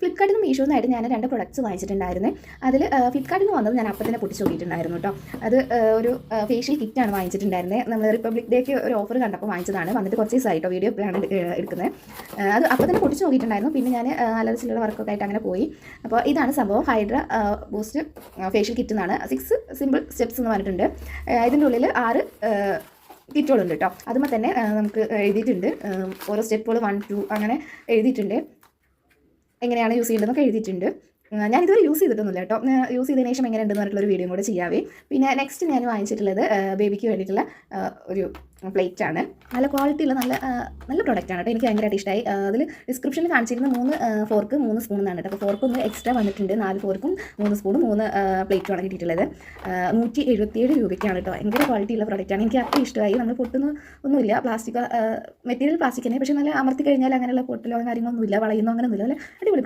ഫ്ലിപ്കാർട്ടിൽ നിന്ന് മീഷോയിൽ നിന്നായിട്ട് ഞാൻ 2 പ്രൊഡക്ട്സ് വാങ്ങിച്ചിട്ടുണ്ടായിരുന്നു. അതിൽ ഫ്ലിപ്കാർട്ടിൽ നിന്ന് വന്നത് ഞാൻ അപ്പം തന്നെ പൊട്ടിച്ച് നോക്കിയിട്ടുണ്ടായിരുന്നു കേട്ടോ. അത് ഒരു ഫേഷ്യൽ കിറ്റാണ് വാങ്ങിച്ചിട്ടുണ്ടായിരുന്നത്. നമ്മൾ റിപ്പബ്ലിക് ഡേക്ക് ഒരു ഓഫർ കണ്ടപ്പോൾ വാങ്ങിച്ചതാണ്. വന്നിട്ട് കുറച്ച് ദിവസമായിട്ടോ, വീഡിയോ ഇപ്പോഴാണ് എടുക്കുന്നത്. അത് അപ്പം തന്നെ പൊട്ടിച്ച് നോക്കിയിട്ടുണ്ടായിരുന്നു. പിന്നെ ഞാൻ അല്ലറ ചില്ലറ വർക്കൊക്കെ ആയിട്ട് അങ്ങനെ പോയി. അപ്പോൾ ഇതാണ് സംഭവം. ഹൈഡ്ര ബൂസ്റ്റ് ഫേഷ്യൽ കിറ്റ് എന്നാണ്. 6 സിമ്പിൾ സ്റ്റെപ്സ് എന്ന് പറഞ്ഞിട്ടുണ്ട്. ഇതിൻ്റെ ഉള്ളിൽ 6 കിറ്റുകളുണ്ട് കേട്ടോ. അതുമ്പോൾ തന്നെ നമുക്ക് എഴുതിയിട്ടുണ്ട് ഓരോ സ്റ്റെപ്പുകൾ 1, 2 അങ്ങനെ എഴുതിയിട്ടുണ്ട്. എങ്ങനെയാണ് യൂസ് ചെയ്യേണ്ടതെന്നൊക്കെ എഴുതിയിട്ടുണ്ട്. ഞാനിതുവരെ യൂസ് ചെയ്തിട്ടൊന്നുമില്ല കേട്ടോ. യൂസ് ചെയ്തതിന് ശേഷം എങ്ങനെ ഉണ്ടെന്ന് പറഞ്ഞിട്ടുള്ളൊരു വീഡിയോ കൂടെ ചെയ്യാവേ. പിന്നെ നെക്സ്റ്റ് ഞാൻ വാങ്ങിച്ചിട്ടുള്ളത് ബേബിക്ക് വേണ്ടിയിട്ടുള്ള ഒരു പ്ലേറ്റാണ്. നല്ല ക്വാളിറ്റിയുള്ള നല്ല പ്രൊഡക്റ്റാണ് കേട്ടോ. എനിക്ക് ഭയങ്കരമായിട്ട് ഇഷ്ടമായി. അതിൽ ഡിസ്ക്രിപ്ഷനിൽ കാണിച്ചിരുന്ന 3 ഫോർക്ക് 3 സ്പൂൺ എന്നാണ് കേട്ടോ. അപ്പോൾ ഫോർക്ക് ഒന്ന് എക്സ്ട്രാ വന്നിട്ടുണ്ട്. 4 ഫോർക്കും 3 സ്പൂണും 3 പ്ലേറ്റുമാണ് കിട്ടിയിട്ടുള്ളത്. 177 രൂപയ്ക്കാണ് കേട്ടോ. ഭയങ്കര ക്വാളിറ്റിയുള്ള പ്രൊഡക്റ്റാണ്. എനിക്ക് അത്ര ഇഷ്ടമായി. നമ്മൾ ഒന്നുമില്ല, പ്ലാസ്റ്റിക് മെറ്റീരിയൽ പ്ലാസ്റ്റിക് തന്നെ, പക്ഷേ നല്ല അമർത്തി കഴിഞ്ഞാൽ അങ്ങനെയുള്ള പൊട്ടലോ കാര്യങ്ങളൊന്നുമില്ല, വളയുന്നോ അങ്ങനെയൊന്നുമില്ല. നല്ല അടിപൊളി